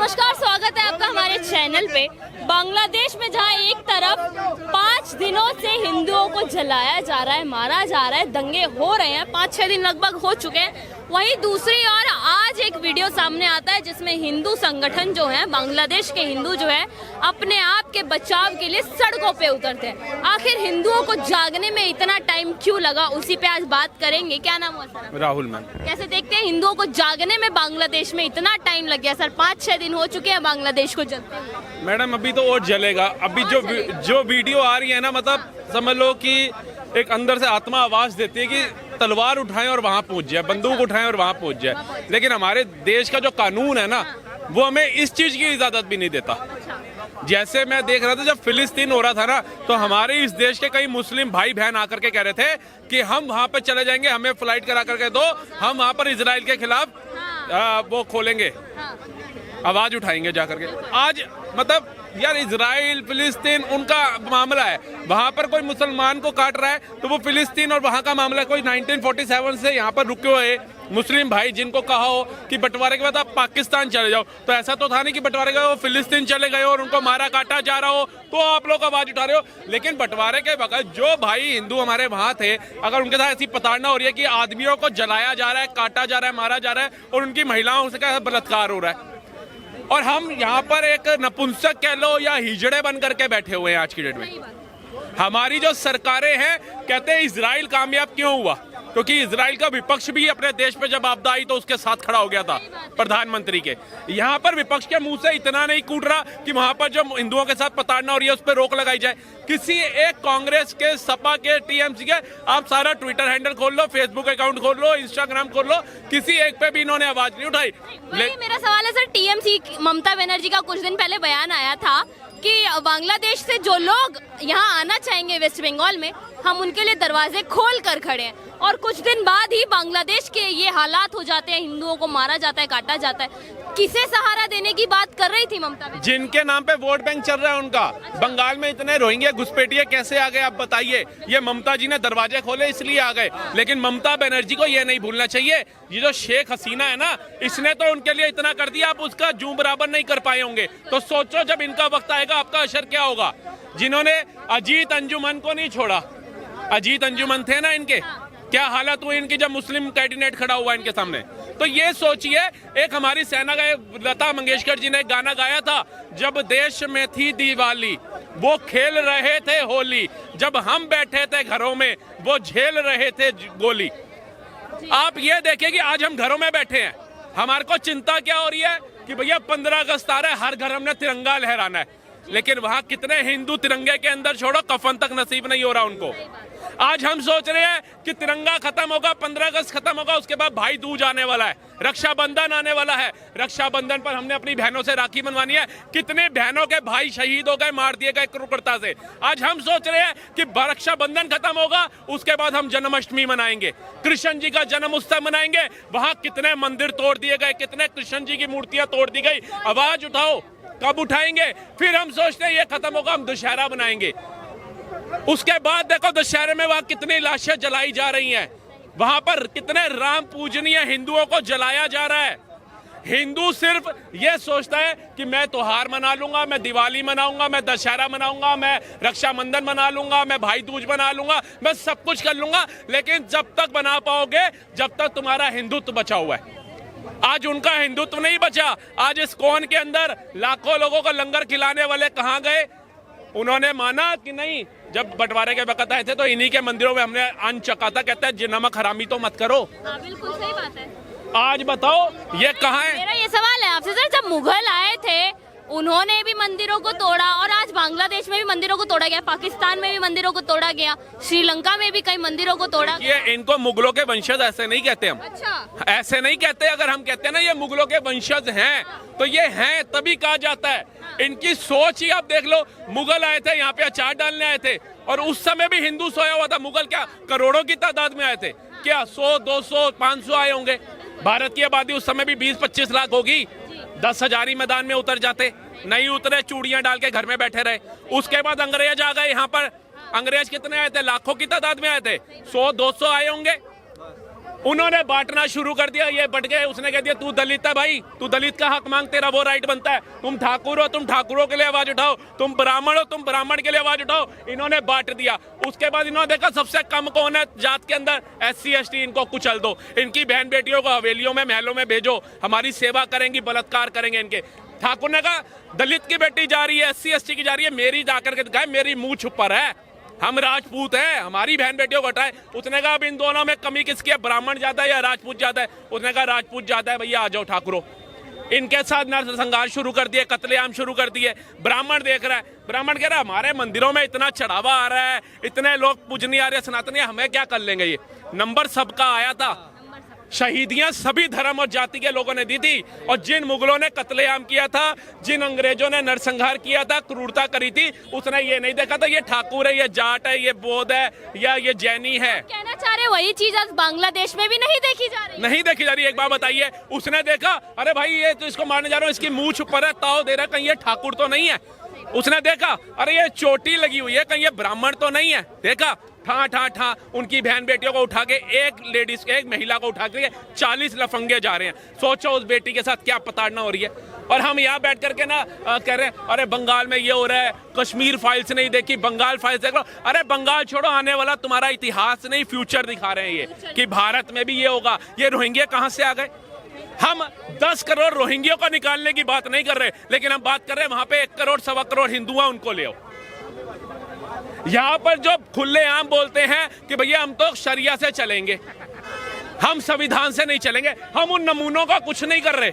नमस्कार, स्वागत है आपका हमारे चैनल पे। बांग्लादेश में जहां एक तरफ 5 दिनों से हिंदुओं को जलाया जा रहा है, मारा जा रहा है, दंगे हो रहे हैं, 5-6 दिन लगभग हो चुके हैं, वहीं दूसरी ओर आज एक वीडियो सामने आता है जिसमें हिंदू संगठन जो है, बांग्लादेश के हिंदू जो है, अपने आप के बचाव के लिए सड़कों पे उतरते हैं। आखिर हिंदुओं को जागने में इतना टाइम क्यों लगा, उसी पे आज बात करेंगे। क्या नाम हुआ सर? राहुल मैम। कैसे देखते हैं हिंदुओं को जागने में बांग्लादेश में इतना टाइम लग गया सर? 5-6 दिन हो चुके हैं बांग्लादेश को जलते हुए। मैडम अभी तो और जलेगा। अभी जो वीडियो आ रही है ना, मतलब समझ लो कि एक अंदर से आत्मा आवाज देती है कि तलवार उठाएं और वहां पहुंच जाए, बंदूक उठाएं और वहां पहुंच जाए। लेकिन हमारे देश का जो कानून है ना, वो हमें इस चीज की इजाजत भी नहीं देता। जैसे मैं देख रहा था जब फिलिस्तीन हो रहा था ना, तो हमारे इस देश के कई मुस्लिम भाई बहन आकर के कह रहे थे कि हम वहां पर चले जाएंगे, हमें फ्लाइट करा करके दो, हम वहां पर इजराइल के खिलाफ वो खोलेंगे, आवाज उठाएंगे जाकर के। आज मतलब यार इजराइल फिलिस्तीन उनका मामला है, वहां पर कोई मुसलमान को काट रहा है तो वो फिलिस्तीन और वहां का मामला है। कोई 1947 से यहाँ पर रुके हुए मुस्लिम भाई जिनको कहा हो कि बंटवारे के बाद आप पाकिस्तान चले जाओ, तो ऐसा तो था नहीं कि बंटवारे के बाद वो फिलिस्तीन चले गए और उनको मारा काटा जा रहा हो तो आप लोग आवाज उठा रहे हो। लेकिन बंटवारे के वक्त जो भाई हिंदू हमारे वहां थे, अगर उनके साथ ऐसी प्रताड़ना हो रही है कि आदमियों को जलाया जा रहा है, काटा जा रहा है, मारा जा रहा है और उनकी महिलाओं से क्या बलात्कार हो रहा है, और हम यहाँ पर एक नपुंसक कह लो या हिजड़े बन करके बैठे हुए हैं आज की डेट में। हमारी जो सरकारें हैं कहते हैं इजराइल कामयाब क्यों हुआ, क्योंकि इजराइल का विपक्ष भी अपने देश पे जब आपदा आई तो उसके साथ खड़ा हो गया था प्रधानमंत्री के। यहाँ पर विपक्ष के मुंह से इतना नहीं कूद रहा कि वहां पर जो हिंदुओं के साथ प्रताड़ना हो रही है उस पर रोक लगाई जाए। किसी एक कांग्रेस के, सपा के, टीएमसी के, आप सारा ट्विटर हैंडल खोल लो, फेसबुक अकाउंट खोल लो, इंस्टाग्राम खोल लो, किसी एक पे भी इन्होंने आवाज नहीं उठाई। मेरा सवाल है सर, टीएमसी ममता बनर्जी का कुछ दिन पहले बयान आया था कि बांग्लादेश से जो लोग यहाँ आना चाहेंगे वेस्ट बंगाल में, हम उनके लिए दरवाजे खोल कर खड़े हैं, और कुछ दिन बाद ही बांग्लादेश के ये हालात हो जाते हैं, हिंदुओं को मारा जाता है, काटा जाता है। किसे सहारा देने की बात कर रही थी ममता? जिनके नाम पे वोट बैंक चल रहा है उनका। बंगाल में इतने रोहिंग्या घुसपैठिए कैसे आ गए आप बताइए? ये ममता जी ने दरवाजे खोले इसलिए आ गए। लेकिन ममता बनर्जी को ये नहीं भूलना चाहिए, ये जो शेख हसीना है ना, इसने तो उनके लिए इतना कर दिया, आप उसका जूं बराबर नहीं कर पाए होंगे। तो सोचो जब इनका वक्त आएगा आपका असर क्या होगा। जिन्होंने अजीत अंजुमन को नहीं छोड़ा, अजीत अंजुमन थे ना इनके, क्या हालत हुई इनकी जब मुस्लिम कैंडिडेट खड़ा हुआ इनके सामने। तो ये सोचिए, एक हमारी सेना का लता मंगेशकर जी ने गाना गाया था, जब देश में थी दिवाली वो खेल रहे थे होली, जब हम बैठे थे घरों में वो झेल रहे थे गोली। आप ये देखिए कि आज हम घरों में बैठे हैं, हमारे को चिंता क्या हो रही है कि भैया 15 अगस्त आ रहा है, हर घर हमने तिरंगा लहराना है। लेकिन वहां कितने हिंदू तिरंगे के अंदर छोड़ो कफन तक नसीब नहीं हो रहा उनको। आज हम सोच रहे हैं कि तिरंगा खत्म होगा, 15 अगस्त खत्म होगा, उसके बाद भाई दूज आने वाला है, रक्षाबंधन आने वाला है, रक्षाबंधन पर हमने अपनी बहनों से राखी बनवानी है। कितने बहनों के भाई शहीद हो गए, मार दिए गए क्रूरता से। आज हम सोच रहे हैं कि रक्षाबंधन खत्म होगा, उसके बाद हम जन्माष्टमी मनाएंगे, कृष्ण जी का जन्म उत्सव मनाएंगे। वहां कितने मंदिर तोड़ दिए गए, कितने कृष्ण जी की मूर्तियां तोड़ दी गई। आवाज उठाओ, कब उठाएंगे? फिर हम सोचते हैं ये खत्म होगा, हम दशहरा बनाएंगे। उसके बाद देखो दशहरे में वहां कितनी लाशें जलाई जा रही हैं, वहां पर कितने राम पूजनीय हिंदुओं को जलाया जा रहा है। हिंदू सिर्फ ये सोचता है कि मैं त्योहार मना लूंगा, मैं दिवाली मनाऊंगा, मैं दशहरा मनाऊंगा, मैं रक्षाबंधन मना लूंगा, मैं भाई दूज मना लूंगा, मैं सब कुछ कर लूंगा। लेकिन जब तक बना पाओगे जब तक तुम्हारा हिंदुत्व बचा हुआ है। आज उनका हिंदुत्व नहीं बचा। आज इस कौन के अंदर लाखों लोगों को लंगर खिलाने वाले कहां गए? उन्होंने माना कि नहीं, जब बंटवारे के वक्त आए थे तो इन्हीं के मंदिरों में हमने अन्न चखा था। कहते हैं नमक हरामी तो मत करो। बिल्कुल सही बात है। आज बताओ ये कहाँ है? मेरा ये सवाल है आपसे सर, जब मुगल आए थे उन्होंने भी मंदिरों को तोड़ा, और आज बांग्लादेश में भी मंदिरों को तोड़ा गया, पाकिस्तान में भी मंदिरों को तोड़ा गया, श्रीलंका में भी कई मंदिरों को तोड़ा। ये इनको मुगलों के वंशज ऐसे नहीं कहते हम। अच्छा, ऐसे नहीं कहते। अगर हम कहते हैं ना ये मुगलों के वंशज हैं, तो ये हैं तभी कहा जाता है। इनकी सोच ही आप देख लो, मुगल आए थे यहाँ पे अचार डालने आए थे, और उस समय भी हिंदू सोया हुआ था। मुगल क्या करोड़ों की तादाद में आए थे? क्या 100, 200, 500 आए होंगे? भारत की आबादी उस समय भी 20-25 लाख होगी। 10,000 ही मैदान में उतर जाते, नहीं उतरे, चूड़ियां डाल के घर में बैठे रहे। उसके बाद अंग्रेज आ गए यहाँ पर। अंग्रेज कितने आए थे? लाखों की तादाद में आए थे। 100-200 आए होंगे। उन्होंने बांटना शुरू कर दिया, ये बट गए। उसने कह दिया तू दलित है भाई, तू दलित का हक मांग, तेरा वो राइट बनता है। तुम ठाकुर हो, तुम ठाकुरों के लिए आवाज उठाओ। तुम ब्राह्मण हो, तुम ब्राह्मण के लिए आवाज उठाओ। इन्होंने बांट दिया। उसके बाद इन्होंने देखा सबसे कम कौन है जात के अंदर, SC ST, इनको कुचल दो। इनकी बहन बेटियों को हवेलियों में, महलों में भेजो, हमारी सेवा करेंगी, बलात्कार करेंगे इनके। ठाकुर ने कहा दलित की बेटी जा रही है, SC ST की जा रही है, मेरी जाकर के दिखाए, मेरी मुंह छुपर है, हम राजपूत हैं, हमारी बहन बेटियों को हटाए। उसने कहा अब इन दोनों में कमी किसकी है, ब्राह्मण ज्यादा है या राजपूत ज्यादा है? उसने कहा राजपूत ज्यादा है, भैया आ जाओ ठाकुरों। इनके साथ नरसंहार शुरू कर दिए, कत्लेआम शुरू कर दिए। ब्राह्मण देख रहा है, ब्राह्मण कह रहा है हमारे मंदिरों में इतना चढ़ावा आ रहा है, इतने लोग पूजनीय आ रहे हैं, सनातनी, हमें क्या कर लेंगे। ये नंबर सबका आया था। शहीदियां सभी धर्म और जाति के लोगों ने दी थी। और जिन मुगलों ने कत्लेआम किया था, जिन अंग्रेजों ने नरसंहार किया था, क्रूरता करी थी, उसने ये नहीं देखा था ये ठाकुर है, ये जाट है, ये बौद्ध है या ये जैनी है। कहना चाह रहे वही चीज आज बांग्लादेश में भी नहीं देखी जा रही, नहीं देखी जा रही। एक बात बताइए, उसने देखा अरे भाई ये तो इसको मारने जा रहा हूँ, इसकी मुंह छुपर है, ताव दे रहा है, कहीं ये ठाकुर तो नहीं है। उसने देखा अरे ये चोटी लगी हुई है, कहीं ये ब्राह्मण तो नहीं है। देखा ठा ठा ठा उनकी बहन बेटियों को उठा के, एक लेडीज, एक महिला को उठा के 40 लफंगे जा रहे हैं। सोचो उस बेटी के साथ क्या प्रताड़ना हो रही है। और हम यहाँ बैठ करके ना कह रहे हैं अरे बंगाल में ये हो रहा है, कश्मीर फाइल्स नहीं देखी, बंगाल फाइल्स देख लो। अरे बंगाल छोड़ो, आने वाला तुम्हारा इतिहास नहीं फ्यूचर दिखा रहे हैं ये कि भारत में भी ये होगा। ये रोहिंग्या कहाँ से आ गए? हम 10 करोड़ रोहिंग्यों को निकालने की बात नहीं कर रहे, लेकिन हम बात कर रहे हैं वहां पे 1 करोड़ सवा करोड़ हिंदू हैं, उनको ले आओ। यहाँ पर जो खुलेआम बोलते हैं कि भैया हम तो शरिया से चलेंगे, हम संविधान से नहीं चलेंगे, हम उन नमूनों का कुछ नहीं कर रहे,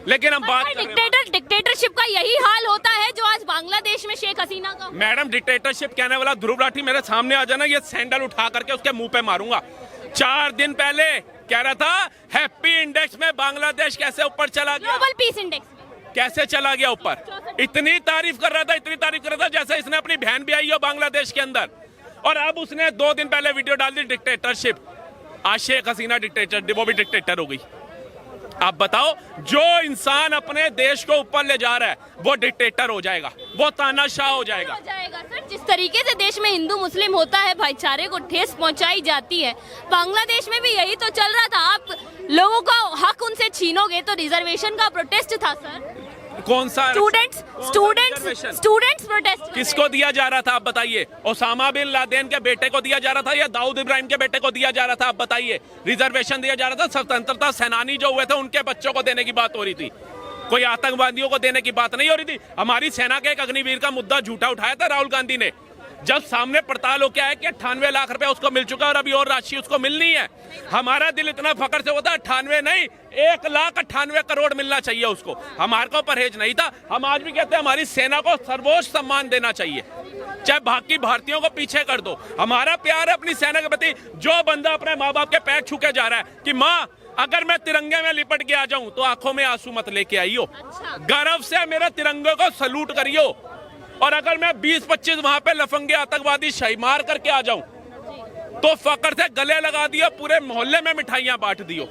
लेकिन हम बात कर रहे हैं। डिक्टेटरशिप का यही हाल होता है जो आज बांग्लादेश में शेख हसीना का। मैडम डिक्टेटरशिप कहने वाला ध्रुव राठी मेरे सामने आ जाना, ये सैंडल उठा करके उसके मुंह पे मारूंगा। 4 दिन पहले कह रहा था हैप्पी इंडेक्स में बांग्लादेश कैसे ऊपर चला गया, ग्लोबल पीस इंडेक्स कैसे चला गया ऊपर। इतनी तारीफ कर रहा था, इतनी तारीफ कर रहा था जैसे इसने अपनी बहन भी आई हो बांग्लादेश के अंदर। और अब उसने 2 दिन पहले वीडियो डाल दी डिक्टेटरशिप। आज शेख हसीना डिक्टेटर, वो भी डिक्टेटर हो गई। आप बताओ, जो इंसान अपने देश को ऊपर ले जा रहा है वो डिक्टेटर हो जाएगा, वो तानाशाह हो जाएगा। सर, जिस तरीके से देश में हिंदू मुस्लिम होता है, भाईचारे को ठेस पहुंचाई जाती है, बांग्लादेश में भी यही तो चल रहा था। आप लोगों का हक उनसे छीनोगे तो रिजर्वेशन का प्रोटेस्ट था सर। कौन सा स्टूडेंट्स प्रोटेस्ट किसको दिया जा रहा था आप बताइए? ओसामा बिन लादेन के बेटे को दिया जा रहा था या दाऊद इब्राहिम के बेटे को दिया जा रहा था? आप बताइए। रिजर्वेशन दिया जा रहा था, स्वतंत्रता सेनानी जो हुए थे उनके बच्चों को देने की बात हो रही थी, कोई आतंकवादियों को देने की बात नहीं हो रही थी। हमारी सेना के एक अग्निवीर का मुद्दा झूठा उठाया था राहुल गांधी ने, जब सामने पड़ताल हो क्या है कि 98 लाख रुपए उसको मिल चुका है और अभी और राशि उसको मिलनी है। हमारा दिल इतना फखर से होता, 98 नहीं 1,98 करोड़ मिलना चाहिए उसको। हमारे को परहेज नहीं था। हम आज भी कहते हैं हमारी सेना को सर्वोच्च सम्मान देना चाहिए, चाहे बाकी भारतीयों को पीछे कर दो। हमारा प्यार है अपनी सेना के प्रति। जो बंदा अपने माँ बाप के पैर छू के जा रहा है कि माँ अगर मैं तिरंगे में लिपट के आ जाऊं तो आंखों में आंसू मत लेके आइयो, गर्व से मेरे तिरंगे को सलूट करियो। और अगर मैं 20-25 वहां पे लफंगे आतंकवादी शही मार करके आ जाऊं तो फकर से गले लगा दियो, पूरे मोहल्ले में मिठाइयां बांट दियो।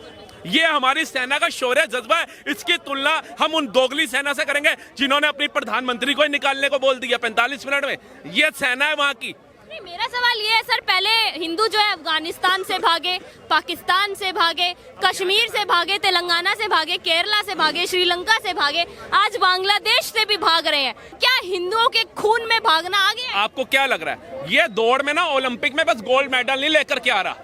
ये हमारी सेना का शौर्य जज्बा है। इसकी तुलना हम उन दोगली सेना से करेंगे जिन्होंने अपनी प्रधानमंत्री को ही निकालने को बोल दिया 45 मिनट में। ये सेना है वहां की। मेरा सवाल ये है सर, पहले हिंदू जो है अफगानिस्तान से भागे, पाकिस्तान से भागे, कश्मीर से भागे, तेलंगाना से भागे, केरला से भागे, श्रीलंका से भागे, आज बांग्लादेश से भी भाग रहे हैं। क्या हिंदुओं के खून में भागना आ गया? आपको क्या लग रहा है ये दौड़ में ना ओलंपिक में बस गोल्ड मेडल नहीं लेकर के आ रहा,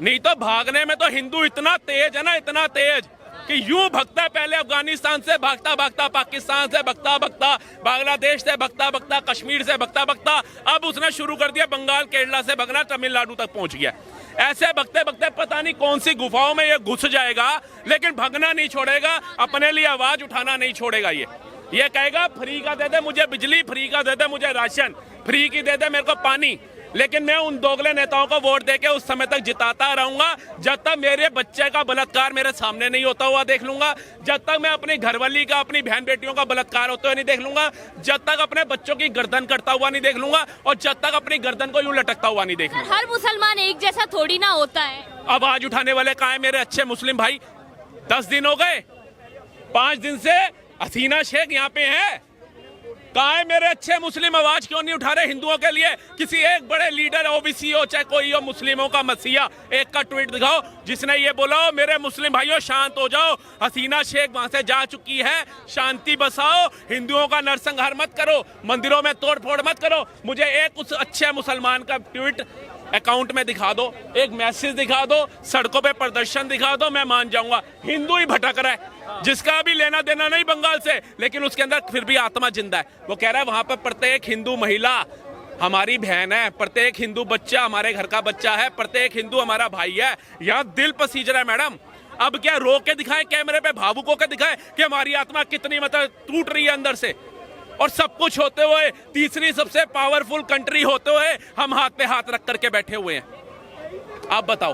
नहीं तो भागने में तो हिंदू इतना तेज है ना, इतना तेज कि यूं भगता है। पहले अफगानिस्तान से भागता भागता, पाकिस्तान से भगता भगता, बांग्लादेश से भगता भगता, कश्मीर से भगता भगता, अब उसने शुरू कर दिया बंगाल केरला से भगना, तमिलनाडु तक पहुंच गया। ऐसे भगते भगते पता नहीं कौन सी गुफाओं में ये घुस जाएगा, लेकिन भगना नहीं छोड़ेगा, अपने लिए आवाज उठाना नहीं छोड़ेगा। ये कहेगा फ्री का दे दे मुझे बिजली, फ्री का दे दे मुझे राशन, फ्री की दे दे मेरे को पानी। लेकिन मैं उन दोगले नेताओं को वोट देके उस समय तक जिताता रहूंगा जब तक मेरे बच्चे का बलात्कार मेरे सामने नहीं होता हुआ देख लूंगा, जब तक मैं अपनी घरवाली का, अपनी बहन बेटियों का बलात्कार होते हुए नहीं देख लूंगा, जब तक अपने बच्चों की गर्दन कटता हुआ नहीं देख लूंगा, और जब तक अपनी गर्दन को यूं लटकता हुआ नहीं देख लूंगा। हर मुसलमान एक जैसा थोड़ी ना होता है। आवाज उठाने वाले कहाँ है मेरे अच्छे मुस्लिम भाई? 10 दिन हो गए, 5 दिन से हसीना शेख यहाँ पे है, कहाँ है मेरे अच्छे मुस्लिम? आवाज क्यों नहीं उठा रहे हिंदुओं के लिए? किसी एक बड़े लीडर ओबीसी हो चाहे कोई हो, मुस्लिमों का मसीहा, एक का ट्वीट दिखाओ जिसने ये बोला हो मेरे मुस्लिम भाइयों शांत हो जाओ, हसीना शेख वहां से जा चुकी है, शांति बसाओ, हिंदुओं का नरसंहार मत करो, मंदिरों में तोड़फोड़ मत करो। मुझे एक उस अच्छे मुसलमान का ट्वीट अकाउंट में दिखा दो, एक मैसेज दिखा दो, सड़कों पे प्रदर्शन दिखा दो, मैं मान जाऊंगा। हिंदू ही भटक रहा है, जिसका भी लेना देना नहीं बंगाल से, लेकिन उसके अंदर फिर भी आत्मा जिंदा है। वो कह रहा है वहां पर प्रत्येक हिंदू महिला हमारी बहन है, प्रत्येक हिंदू बच्चा हमारे घर का बच्चा है, प्रत्येक हिंदू हमारा भाई है। यहाँ दिल पसीज रहा है मैडम। अब क्या रो के दिखाएं, कैमरे पे भावुक होकर दिखाएं कि हमारी आत्मा कितनी मतलब टूट रही है अंदर से? और सब कुछ होते हुए, तीसरी सबसे पावरफुल कंट्री होते हुए हम हाथ पे हाथ रख करके बैठे हुए हैं। आप बताओ।